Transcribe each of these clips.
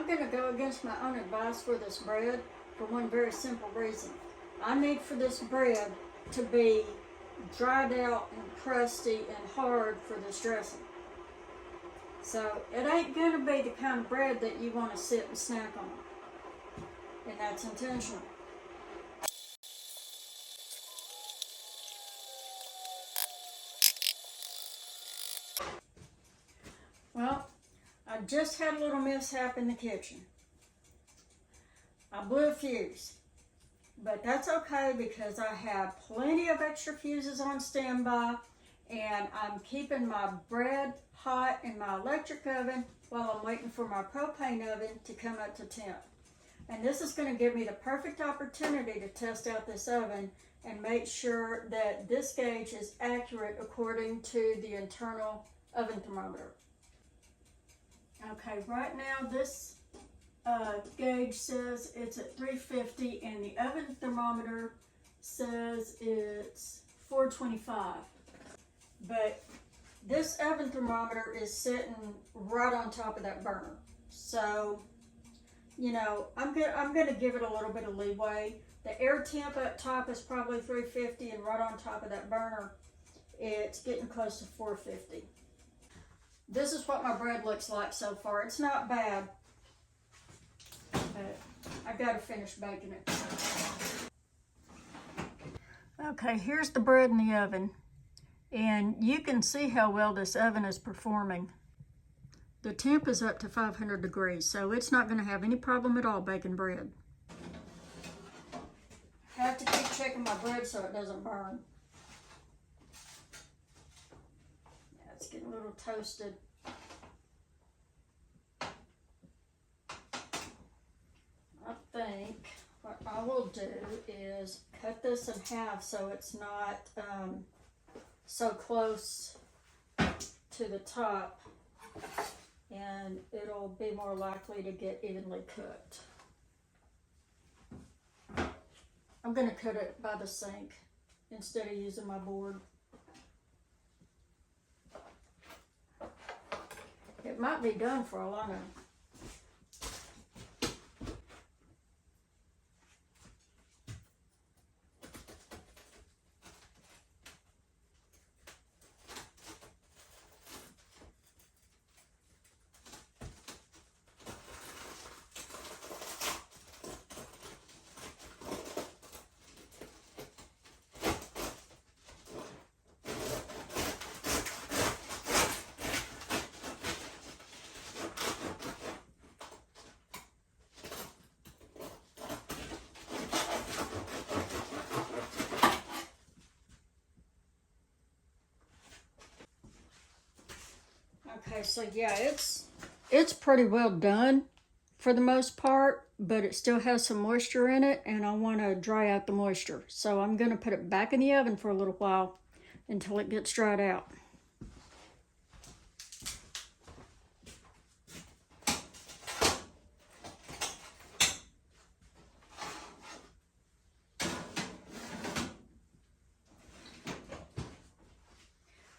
I'm going to go against my own advice for this bread for one very simple reason. I need for this bread to be dried out and crusty and hard for this dressing. So it ain't going to be the kind of bread that you want to sit and snack on. And that's intentional. Well, I just had a little mishap in the kitchen. I blew a fuse, but that's okay because I have plenty of extra fuses on standby, and I'm keeping my bread hot in my electric oven while I'm waiting for my propane oven to come up to temp. And this is going to give me the perfect opportunity to test out this oven and make sure that this gauge is accurate according to the internal oven thermometer. Okay, right now this gauge says it's at 350 and the oven thermometer says it's 425. But this oven thermometer is sitting right on top of that burner. So, you know, I'm gonna give it a little bit of leeway. The air temp up top is probably 350, and right on top of that burner, it's getting close to 450. This is what my bread looks like so far. It's not bad, but I've got to finish baking it. Okay, here's the bread in the oven, and you can see how well this oven is performing. The temp is up to 500 degrees, so it's not going to have any problem at all baking bread. I have to keep checking my bread so it doesn't burn. Yeah, it's getting a little toasted. I think what I will do is cut this in half so it's not so close to the top, and it'll be more likely to get evenly cooked. I'm going to cut it by the sink instead of using my board. It might be done for all I know. Okay, so yeah, it's pretty well done for the most part, but it still has some moisture in it, and I want to dry out the moisture. So I'm going to put it back in the oven for a little while until it gets dried out.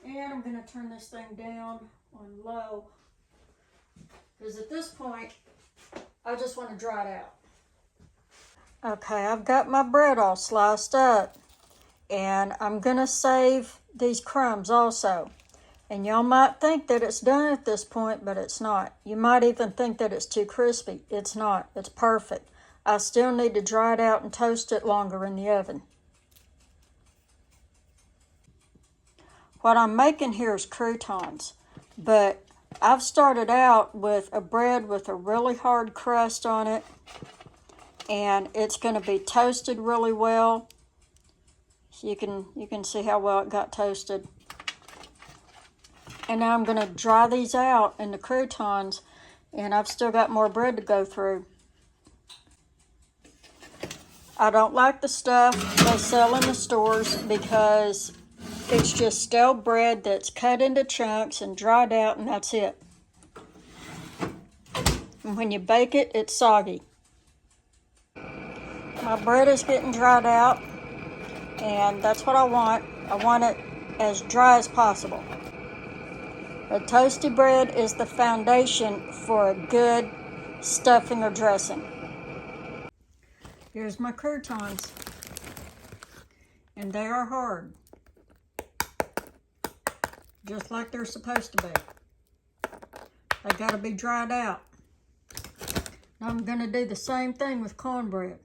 And I'm going to turn this thing down on low, because at this point I just want to dry it out. Okay, I've got my bread all sliced up, and I'm going to save these crumbs also. And y'all might think that it's done at this point, but it's not. You might even think that it's too crispy. It's not. It's perfect. I still need to dry it out and toast it longer in the oven. What I'm making here is croutons, but I've started out with a bread with a really hard crust on it, and it's going to be toasted really well. You can see how well it got toasted. And now I'm going to dry these out in the croutons, and I've still got more bread to go through. I don't like the stuff they sell in the stores because it's just stale bread that's cut into chunks and dried out, and that's it. And when you bake it, it's soggy. My bread is getting dried out, and that's what I want. I want it as dry as possible. A toasty bread is the foundation for a good, stuffing or dressing. Here's my croutons, and they are hard, just like they're supposed to be. They gotta be dried out. Now I'm gonna do the same thing with cornbread.